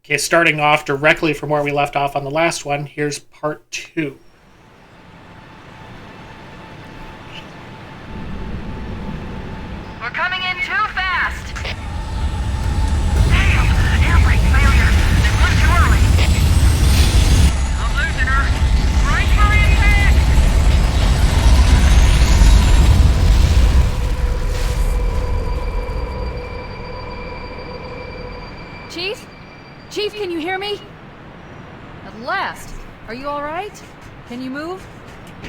Okay, starting off directly from where we left off on the last one, here's part 2. We're coming in too fast! Damn! Air brake failure! They run too early! I'm losing her! Brace for impact! Chief? Chief, can you hear me? At last. Are you alright? Can you move?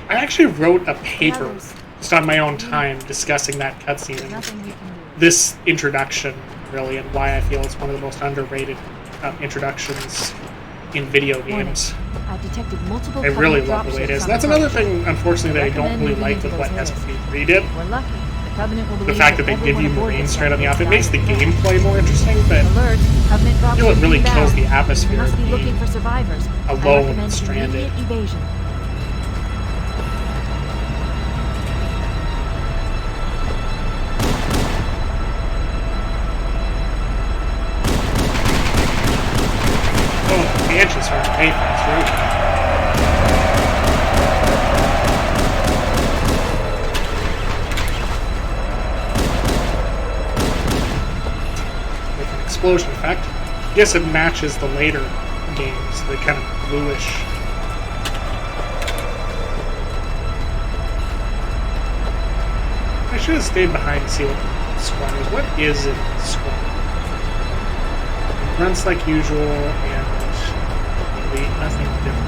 I actually wrote a paper just on my own time discussing that cutscene and this introduction, really, and why I feel it's one of the most underrated introductions in video games. I've detected multiple I really love the way it is. And that's another thing, unfortunately, that I don't really like with what SP3 did. We're lucky. The fact that they give you Marines straight on the off, it makes the gameplay more interesting, but Alert, I feel it really kills the atmosphere must of be looking being for survivors. alone and stranded. Evasion. Oh, the engine's starting to pay fast, right? Explosion effect. Yes, it matches the later games, the kind of bluish. I should have stayed behind to see what the squad is. What is it, the squad? It runs like usual, and really nothing different.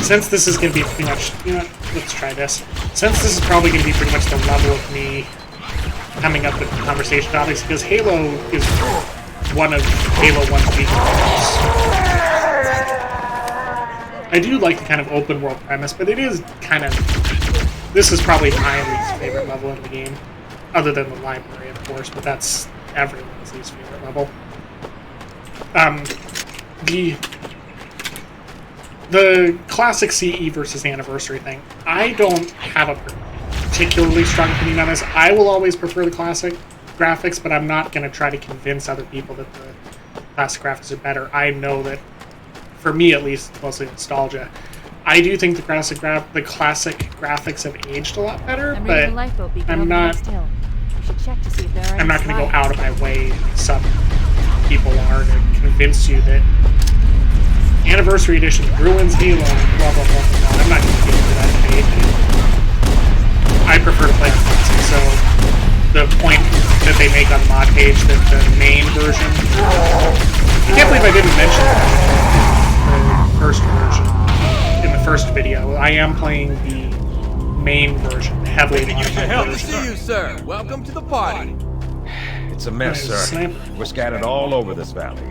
Since this is going to be pretty much, let's try this. Since this is probably going to be pretty much the level of me coming up with conversation topics, because Halo is one of Halo 1's weak points. I do like the kind of open world premise, but it is kind of, this is probably my least favorite level in the game, other than the library, of course, but that's everyone's least favorite level. The classic CE versus Anniversary thing, I don't have a particularly strong opinion on this. I will always prefer the classic graphics, but I'm not going to try to convince other people that the classic graphics are better. I know that, for me at least, it's mostly nostalgia. I do think the classic graphics have aged a lot better, but I'm not going to go out of my way, some people are, to convince you that Anniversary Edition ruins Halo, blah, blah, blah, blah. I'm not going to get into that debate. I prefer to play on classic, so the point that they make on the mod page that the main version... I can't believe I didn't mention the first version in the first video. I am playing the main version, the heavily modified Hell to version. see you, sir. Welcome to the party. It's a mess, sir. Sniper. We're scattered all over this valley.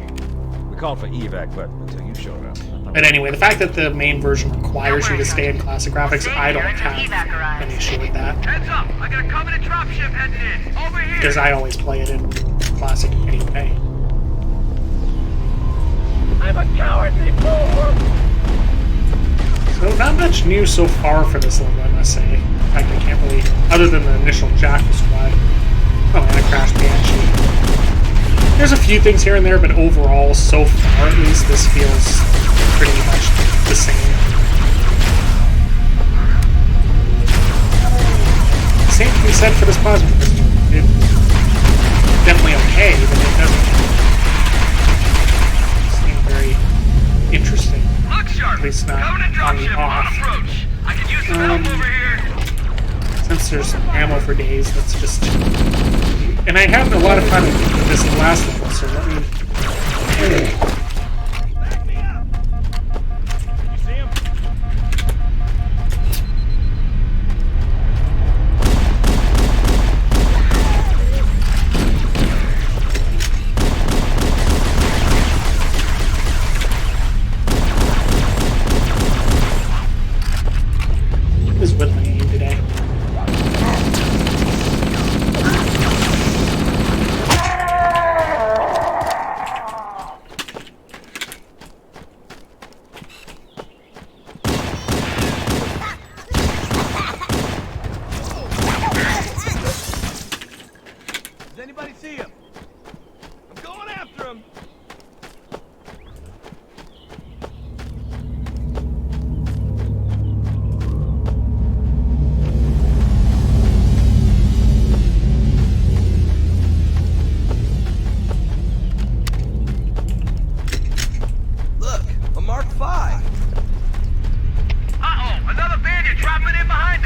We called for evac, but until you showed up. But anyway, the fact that the main version requires you to stay in classic graphics, I don't have an issue with that. Heads up! I got a Covenant dropship heading in! Over here! Because I always play it in classic anyway. I'm a cowardly fool! So not much new so far for this level, I must say. In fact, I can't really, other than the initial Jackal squad. Oh, and a Crash Banshee. There's a few things here and there, but overall, so far at least, this feels pretty much the same. Same can be said for this plasma pistol. It's definitely okay, but it doesn't seem very interesting. Look sharp! At least not Covenant on the dropship on off. approach! I could use some help over here! Since there's some ammo for days, let's just... And I had a lot of fun with this last level, so let me...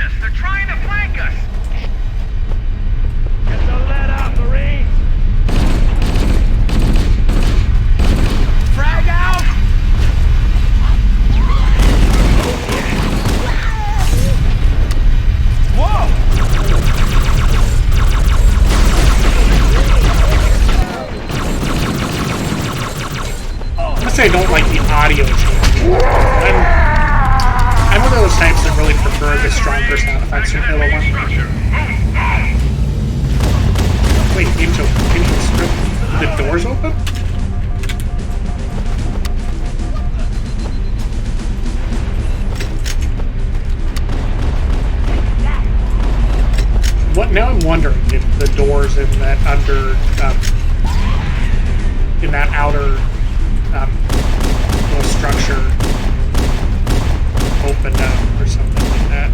us! They're trying to flank us! Get the lead out, Marine! Frag out! Whoa! I'm gonna say I don't like the audio change. I'm one of those types that really prefer the stronger sound effects from Halo 1. Wait, Angel, can you strip the doors open? What, now I'm wondering if the doors in that in that outer little structure opened up or something like that.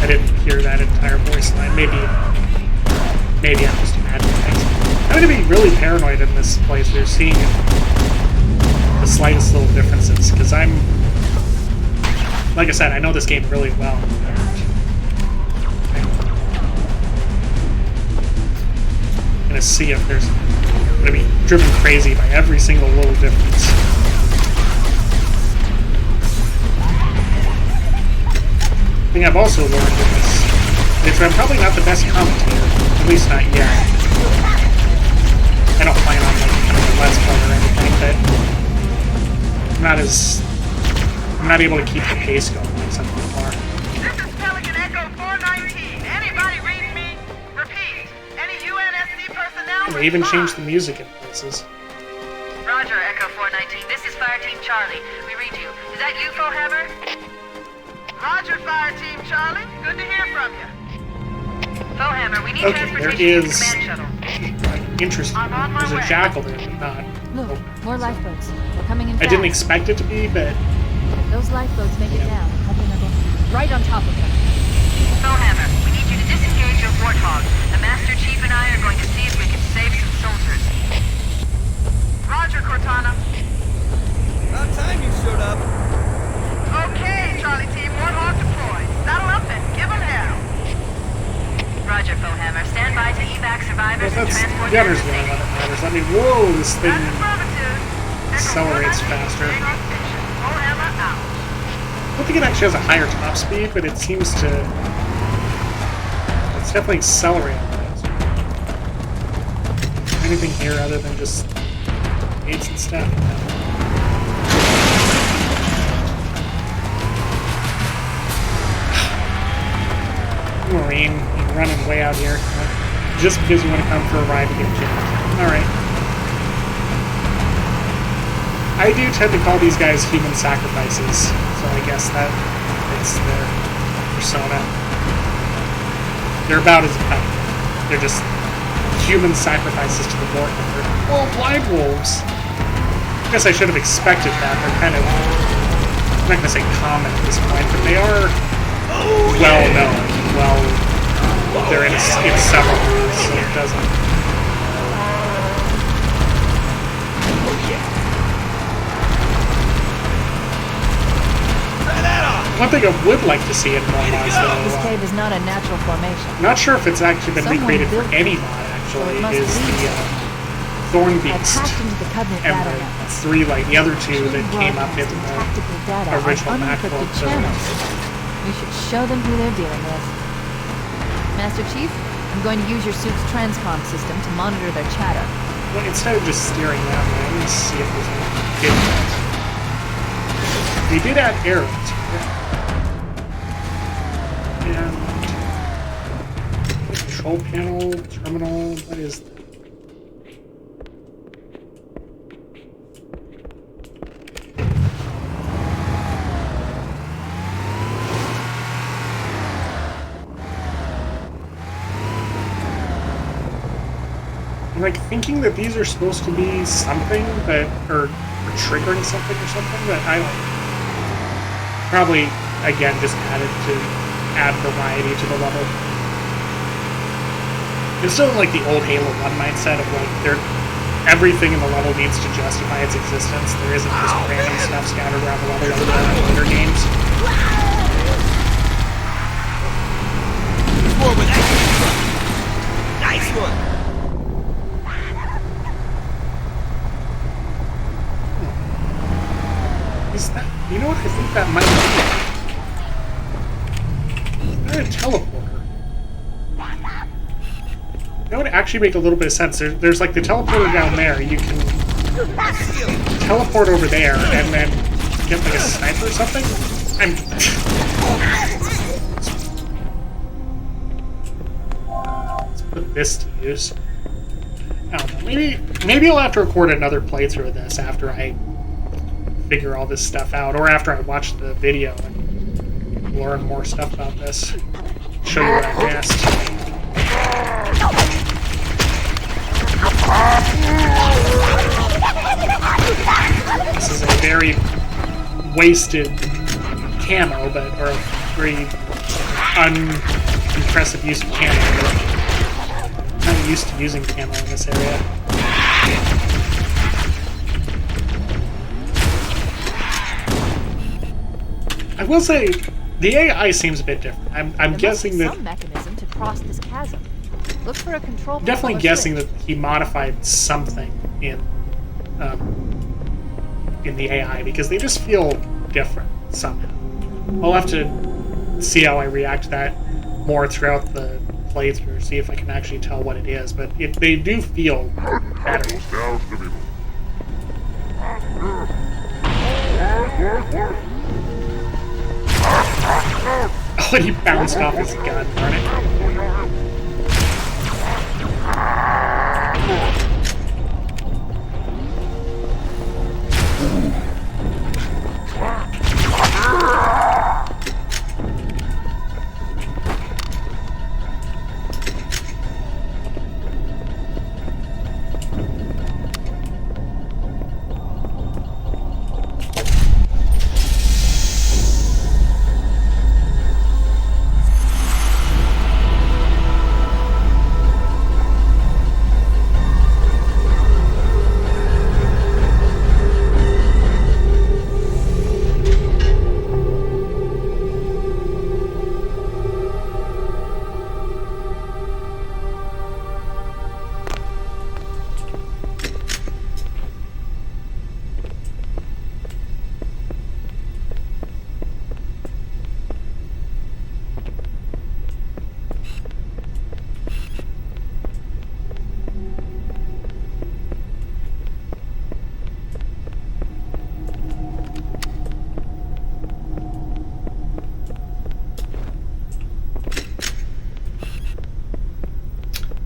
I didn't hear that entire voice line. Maybe I'm just imagining things. I'm gonna be really paranoid in this place. We're seeing the slightest little differences because I'm, like I said, I know this game really well. I'm gonna see if there's gonna be driven crazy by every single little difference. I think I've also learned in this is I'm probably not the best commentator, at least not yet. I don't plan on like becoming a Let's Play or anything, but I'm not able to keep the pace going like some people are. This is Pelican Echo 419. Anybody reading me? Repeat. Any UNSC personnel? They even respond. changed the music in places. Roger, Echo 419. This is Fire Team Charlie. We read you. Is that you, Hammer? Roger, Fire Team Charlie. Good to hear from you. Hammer, we need Okay, there transportation to the is command shuttle. interesting. I'm on my There's a way. jackal there, but not. Look, more lifeboats. They're coming in I fast. didn't expect it to be, but Those lifeboats make it down. Hoping they're going right on top of them. Hammer, we need you to disengage your warthog. The Master Chief and I are going to see if we can save some soldiers. Roger, Cortana. About time you showed up. Okay, Charlie Team, warthog deployed. Saddle up and give them hell. Roger, Hammer. Stand by to evac survivors and that's transport them gunner's to really safety. what matters. I mean, whoa, this thing That's affirmative. accelerates faster. Hammer out. I don't think it actually has a higher top speed, but it seems to. It's definitely accelerating. Anything here other than just gates and stuff? Marine, you're running way out here. Just because you want to come for a ride to get jammed. Alright. I do tend to call these guys human sacrifices, so I guess that fits their persona. They're about as effective. They're just human sacrifices to the Vork number. Well, blind wolves. I guess I should have expected that. They're kind of, I'm not going to say common at this point, but they are well known. Well, they're in several movies, so it doesn't. One thing I would like to see in more mods, This though, cave is not a natural formation. not sure if it's actually been Someone recreated for built any it, mod, so actually, it must is lead the to- Thorn I Beast. hacked into the Covenant And data the network. three, like the other two that came up in Tactical data the original on MacBook. unencrypted channels. We should show them who they're dealing with. Master Chief, I'm going to use your suit's transcom system to monitor their chatter. Well, instead of just steering that way, I'm going to see if there's anything different. They did add arrows. And control panel, terminal, what is that? I'm like thinking that these are supposed to be something that or triggering something or something, but I don't. Probably again just add variety to the level. It's still like the old Halo 1 mindset of like everything in the level needs to justify its existence. There isn't just random stuff scattered around the level like in later games. You know what? I think that might be. Is that a teleporter? That would actually make a little bit of sense. There's like the teleporter down there. You can teleport over there and then get like a sniper or something. Let's put this to use. I don't know. Maybe I'll have to record another playthrough of this after I figure all this stuff out, or after I watch the video and learn more stuff about this. Show you what I missed. This is a very wasted camo, or a very unimpressive use of camo. I'm not used to using camo in this area. I will say, the AI seems a bit different. I'm guessing that... some mechanism to cross this chasm. Look for a control... Definitely guessing that he modified something in the AI, because they just feel different somehow. I'll have to see how I react to that more throughout the playthrough, see if I can actually tell what it is, but they do feel better. Oh, and he bounced off his gun, darn it.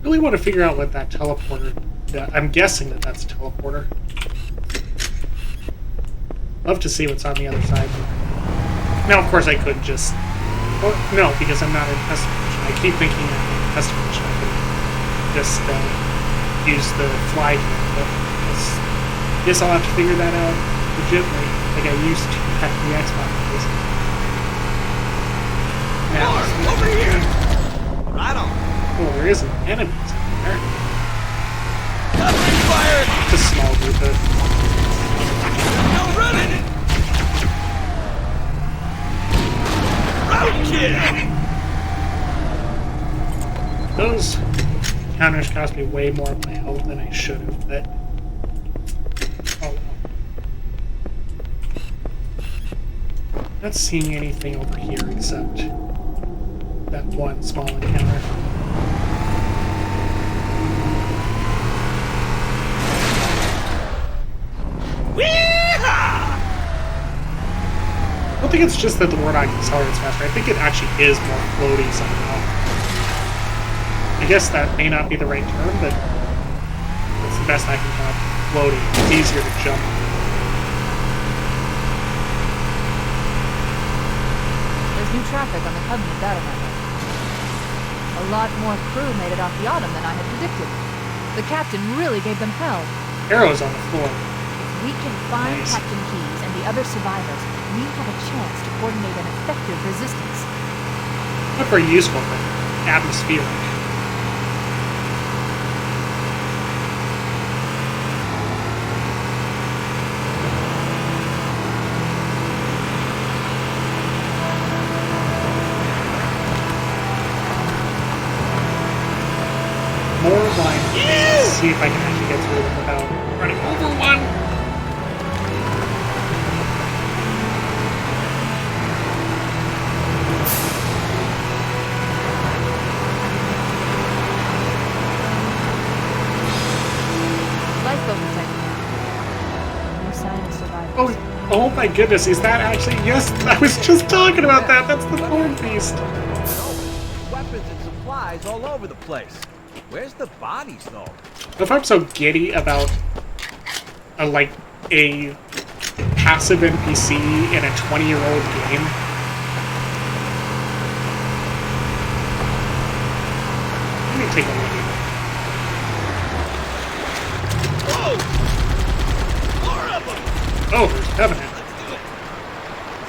I really want to figure out what that teleporter does. I'm guessing that that's a teleporter. Love to see what's on the other side. Now, of course, I could just... Well, no, because I'm not in custom edition. I keep thinking I'm in custom edition. I could just use the fly here, but I guess I'll have to figure that out legitimately, like I used to at the Xbox. Now, over here! Right on. Oh, there is an enemy there. Nothing fired! It's a small group of... No running it! Roadkill! Those counters cost me way more of my health than I should have, but... Oh well. Not seeing anything over here except that one small encounter. I don't think it's just that the Warthog accelerates faster. I think it actually is more floaty somehow. I guess that may not be the right term, but it's the best I can come up with. Floaty. It's easier to jump. There's new traffic on the Covenant data network. A lot more crew made it off the Autumn than I had predicted. The captain really gave them hell. Arrows on the floor. If we can find Nice. Captain Keyes and the other survivors, we have a chance to coordinate an effective resistance. Not very useful, but atmospheric. More line. Let's see if I can actually get through them without running over one. Oh my goodness, is that actually... Yes, I was just talking about that. That's the Thorn Beast. Weapons and supplies all over the place. Where's the bodies, though? If I'm so giddy about a passive NPC in a 20-year-old game. Let me take a look at it. Whoa! More of them! Oh, there's Covenant. Let's do it.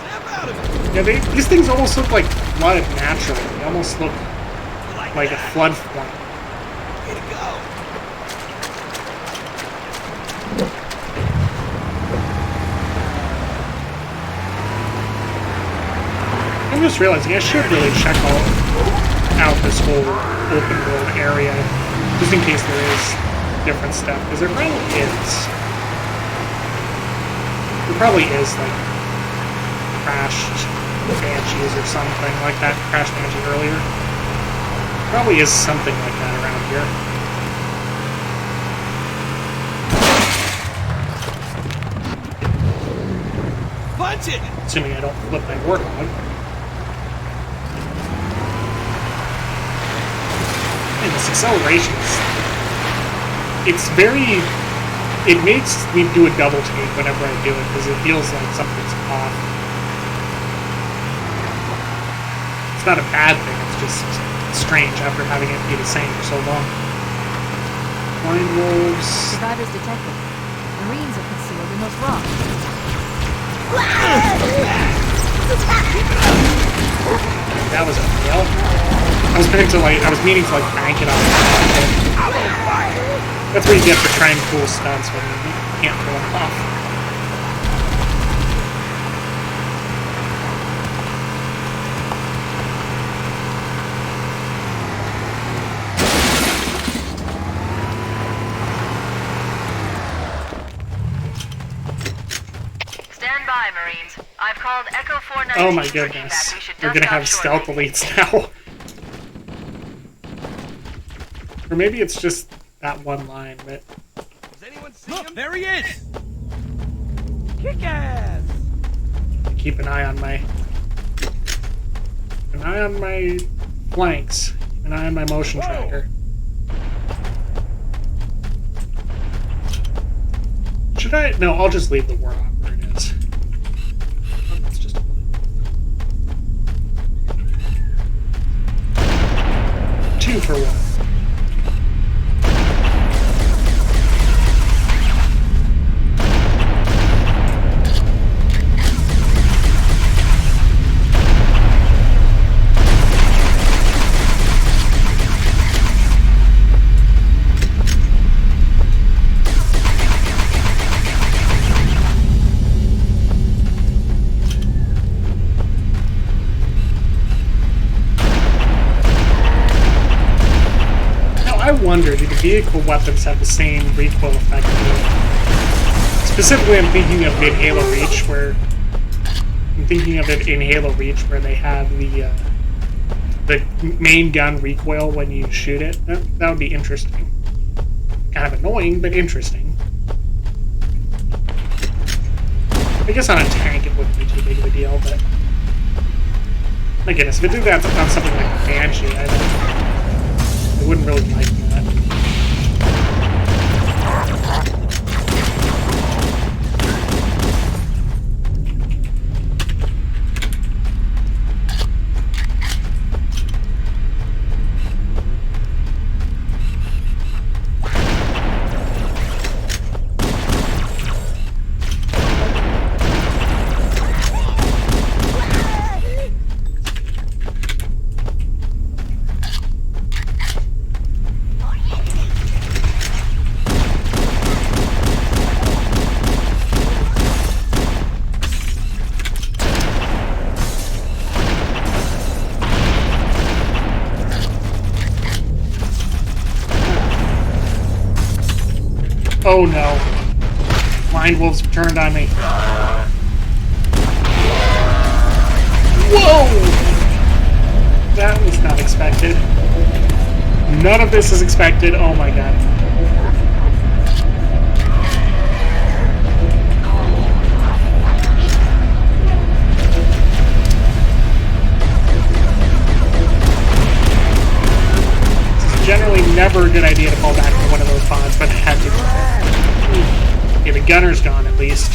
Snap out of it. Yeah, these things almost look like flood naturally. They almost look like a that. flood form. Way to go. I'm just realizing I should really check out this whole open world area, just in case there is different stuff, because there probably is. There probably is, like, crashed banshees or something like that. Crashed banshee earlier. Probably is something like that around here. Punch it! Assuming I don't flip my warthog. And this acceleration is... It's very... It makes me do a double take whenever I do it, because it feels like something's off. It's not a bad thing, it's just strange after having it be the same for so long. Blind wolves... Survivors detected. Marines are concealed in those rocks. That was a fail. I was meaning to bank it on. That's what you get for trying cool stunts when you can't pull them off. Stand by, Marines. I've called Echo 419. Oh my for goodness. evac. We should We're dust gonna have off stealth shortly. elites now. Or maybe it's just that one line, but... Does anyone see him? There he is! Kick ass! Keep an eye on my flanks, an eye on my motion tracker. Should I? No, I'll just leave the warthog where it is. Oh, it's just 2 for 1. I wonder, do the vehicle weapons have the same recoil effect? Specifically, I'm thinking of it in Halo Reach, where they have the main gun recoil when you shoot it. That would be interesting. Kind of annoying, but interesting. I guess on a tank it wouldn't be too big of a deal, but my goodness, if it did that on something like a Banshee, I wouldn't really like that. Oh no. Blind wolves turned on me. Whoa! That was not expected. None of this is expected. Oh my god. never a good idea to fall back into one of those pods, but I had to try it. Okay, the gunner's gone at least.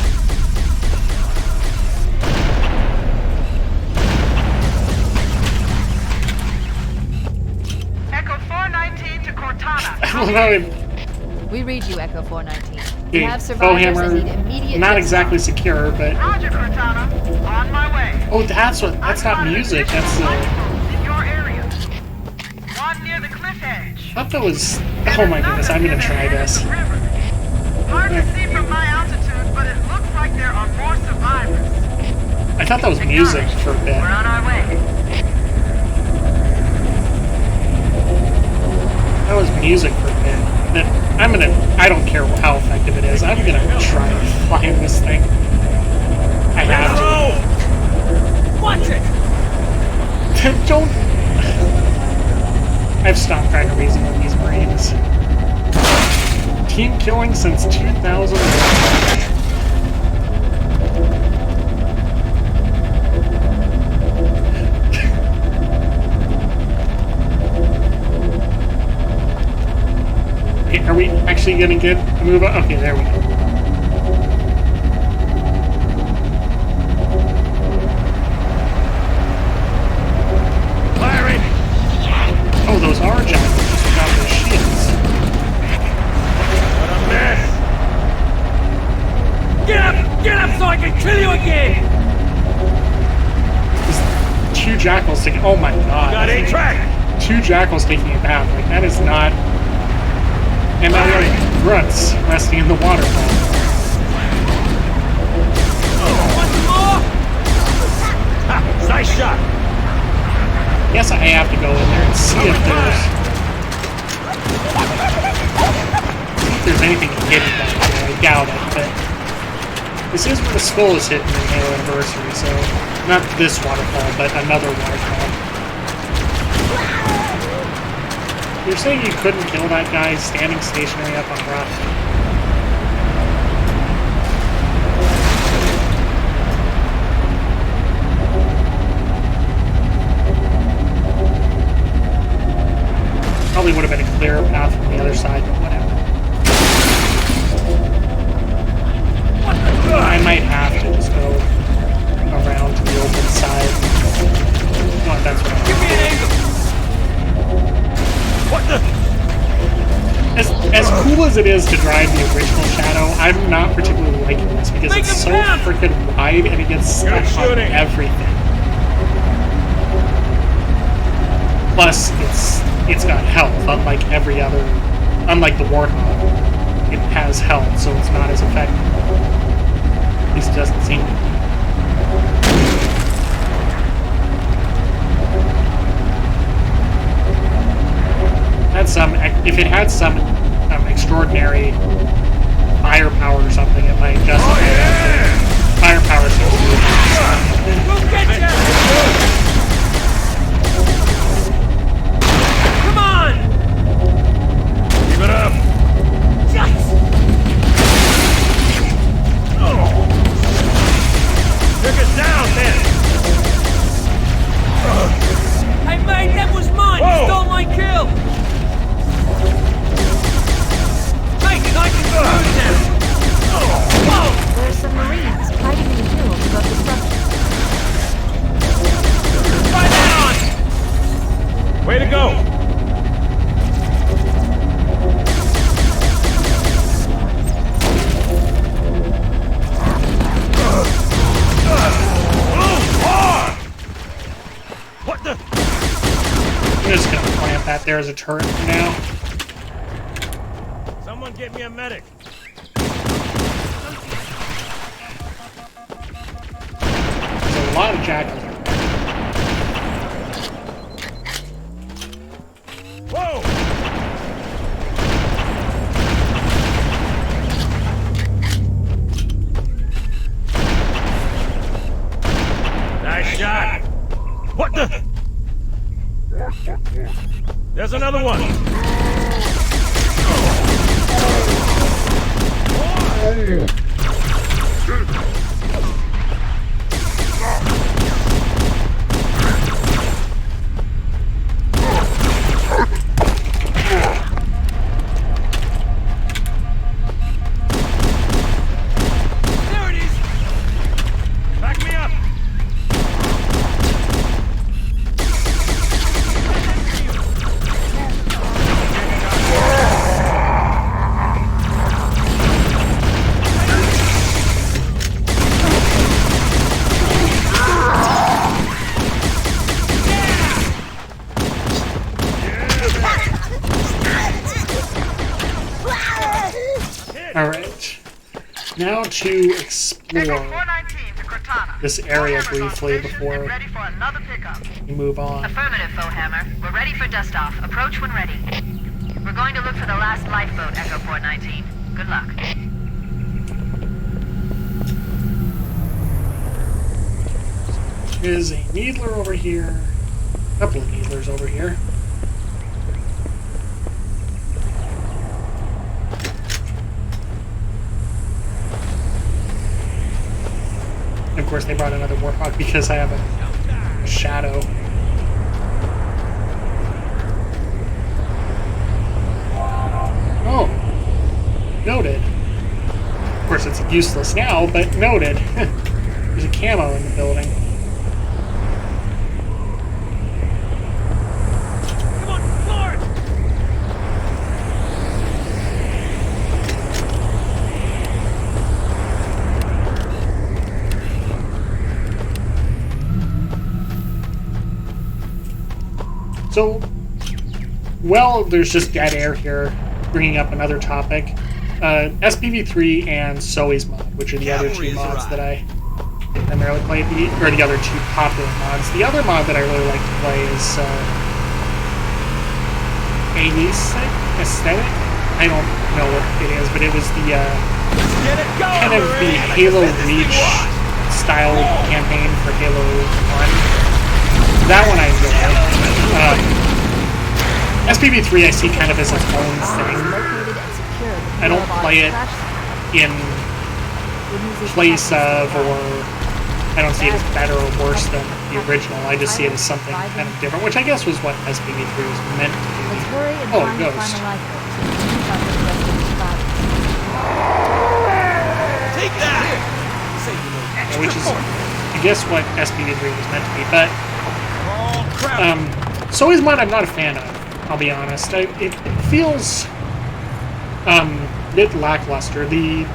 Echo 419 to Cortana. I don't know. We read you, Echo 419. We Okay, have survivors and need Bowhammer, immediate not jet exactly support. secure, but... Roger, Cortana. On my way. Oh, that's not music, that's in your area. One near the cliff edge. I thought that was... Oh my goodness, I'm gonna try this. Hard to see from my altitude, but it looks like there are more survivors. I thought that was music for a bit. We're on our way. That was music for a bit. But I don't care how effective it is, I'm gonna try flying this thing. I have to. Watch it! Don't... I've stopped trying to reason with these Marines. Team killing since 2000. Okay, are we actually gonna get a move up? Okay, there we go. Firing! Oh, those are jackals just without their shields. What a mess! Get up! Get up so I can kill you again! There's two jackals taking... Oh my god. Got a track! Two jackals taking a bath. Like, that is not... And now we have grunts resting in the waterfall. Want some more? Ha! Nice shot! Guess I have to go in there and see if there's anything hidden back there. I doubt it, but this is where the skull is hidden in Halo Anniversary, so not this waterfall, but another waterfall. You're saying you couldn't kill that guy standing stationary up on rock? Probably would have been a clearer path from the other side, but whatever. I might have to just go around to the open side. Oh, that's what I'm Give me an angle! What the? As cool as it is to drive the original Shadow, I'm not particularly liking this because Make it's him so pounce! freaking wide and it gets stuck Good on shooting. everything. Plus, it's got health, unlike the Warthog. It has health, so it's not as effective. At least it doesn't seem to be. If it had some extraordinary firepower or something, it might justify it. Firepower seems to be We'll get ya! Come on! Keep it up! Yes! Took us down, then! Hey, mate, that was mine! Whoa. You stole my kill! Mate, I can go now! Whoa! There's some Marines hiding in the hills above the structure. Right on! Way to go! What the? I'm just gonna plant that there as a turret for now. Someone get me a medic. There's a lot of jackals. Whoa! Nice shot. What the? There's another one. Now to Echo explore 419 to Cortana. this area Foehammer's on briefly station before and ready for another pickup. we move on. Affirmative, Foehammer. We're ready for dust-off. Approach when ready. We're going to look for the last lifeboat, Echo 419. Good luck. There's a needler over here. A couple of needlers over here. And of course, they brought another Warthog because I have a shadow. Oh, noted. Of course, it's useless now, but noted. There's a camo in the building. Come on, floor it! So, well, there's just dead air here, bringing up another topic. SPV3 and Zoe's mod, which are the other two mods that I primarily play, or the other two popular mods. The other mod that I really like to play is Aesthetic? I don't know what it is, but it was the Get it going, kind of the Marine! Halo Reach style campaign for Halo 1. That one I enjoy. SPV3 I see kind of as its own thing. Located and secured. I don't play it in place of, or I don't see it as better or worse than the original. I just see it as something kind of different, which I guess was what SPV3 was meant to be. Let's hurry and Oh, find the Ghost. final lifeboat so we can finish up with the rest of this battle. Take that! Save you a little extra Which is, point. I guess, what SPV3 was meant to be. But Oh, crap! Zoe's mod I'm not a fan of, I'll be honest. It feels a bit lackluster. The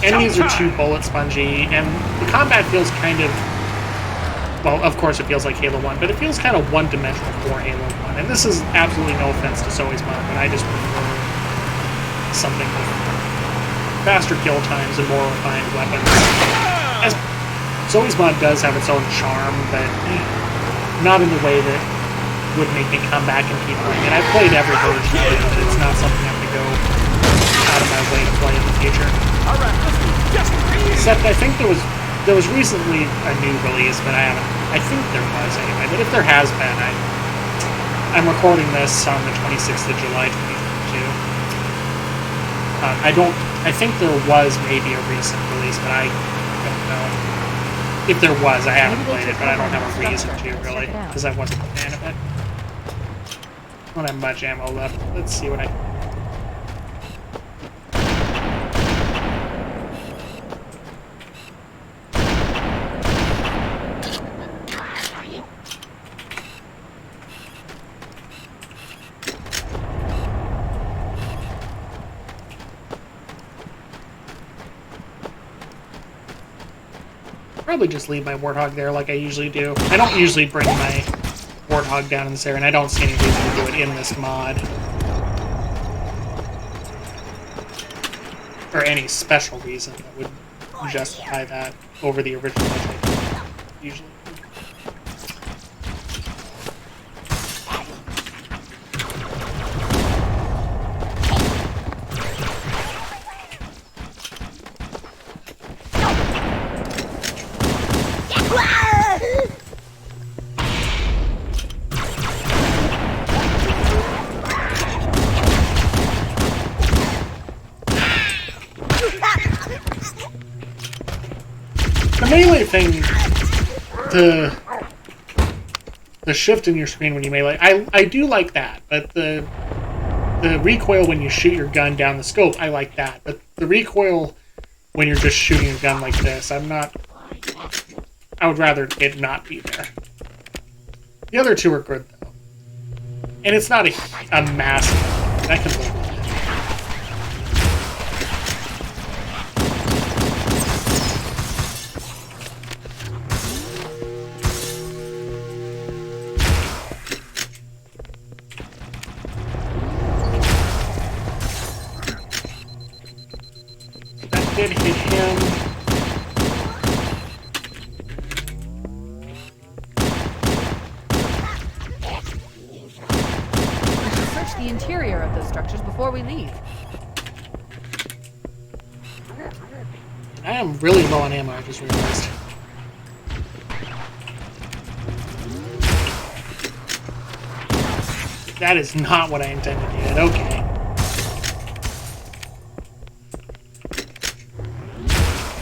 enemies are too bullet spongy, and the combat feels kind of, well, of course it feels like Halo 1, but it feels kind of one-dimensional for Halo 1. And this is absolutely no offense to Zoe's mod, but I just prefer something with faster kill times and more refined weapons. As Zoe's mod does have its own charm, but not in the way that would make me come back and keep playing it. I've played every version of it, but it's not something I'm going to go out of my way to play in the future. All right, let's do just me. Except I think there was recently a new release, but I think there was anyway. But if there has been, I'm recording this on the 26th of July, 2022. I think there was maybe a recent release, but I don't know. If there was, I haven't played it, but I don't have a reason to, really, because I wasn't a fan of it. I don't have much ammo left. Let's see what I... Probably just leave my Warthog there like I usually do. I don't usually bring my Warthog down in this area, and I don't see any reason to do it in this mod. Or any special reason that would justify that over the original, usually. The melee thing, the shift in your screen when you melee, I do like that, but the recoil when you shoot your gun down the scope, I like that. But the recoil when you're just shooting a gun like this, I would rather it not be there. The other two are good, though. And it's not a massive, I can live with it. Did hit him. interior of those structures before we leave. I am really low on ammo, I just realized. That is not what I intended yet. Okay.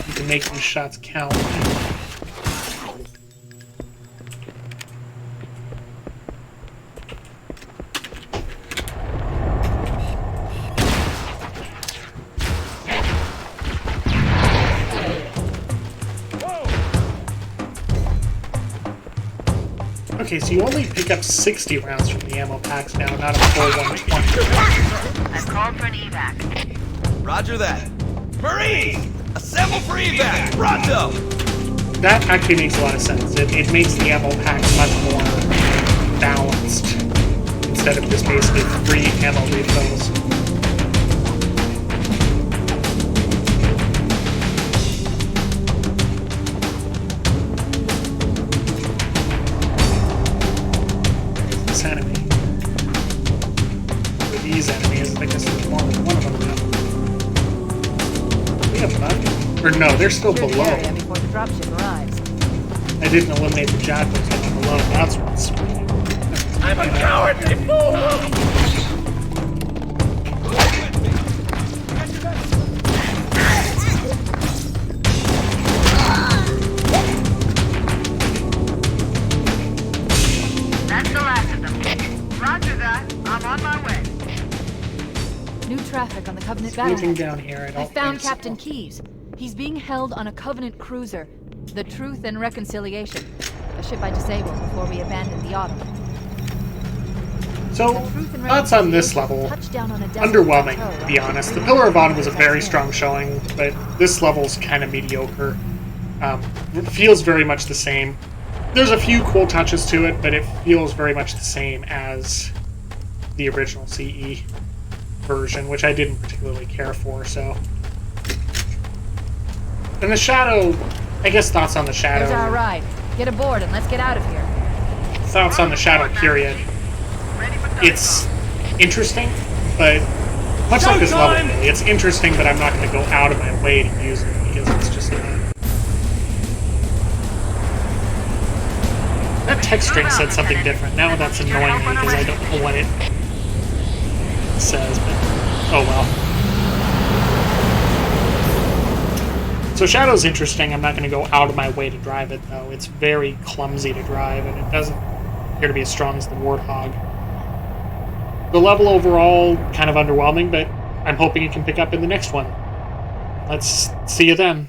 You can make these shots count. Okay, so you only pick up 60 rounds from the ammo packs now, not a full 120. I've called for an evac. Roger that. Marines! Assemble for evac! Pronto! That actually makes a lot of sense. It makes the ammo pack much more balanced instead of just basically 3 ammo refills. This enemy. Or these enemies, I guess there's more than one of them now. We have enough. Or no, they're still Clear the below. area before the dropship arrives. I didn't eliminate the jackals down below. That's what's. I'm a cowardly fool! That's the last of them. Roger that. I'm on my way. New traffic on the Covenant Anything battle. down here? I don't I found think so. Captain Keyes. He's being held on a Covenant cruiser, the Truth and Reconciliation, a ship I disabled before we abandoned the Autumn. So, The Truth and thoughts on this level. Reconciliation touched down on a desert Underwhelming, plateau to be honest. The right Pillar of before Autumn was a we very got strong showing, but this level's kind of mediocre. It feels very much the same. There's a few cool touches to it, but it feels very much the same as the original CE version, which I didn't particularly care for, so... And the Shadow... I guess thoughts on the Shadow... There's our ride. Get aboard and let's get out of here. Thoughts on the Shadow, period. It's interesting, but much like this level, really, it's interesting, but I'm not going to go out of my way to use it because it's just not. That text string said something different. Now that's annoying me because I don't know what it says, but oh well. So Shadow's interesting. I'm not going to go out of my way to drive it, though. It's very clumsy to drive, and it doesn't appear to be as strong as the Warthog. The level overall, kind of underwhelming, but I'm hoping it can pick up in the next one. Let's see you then.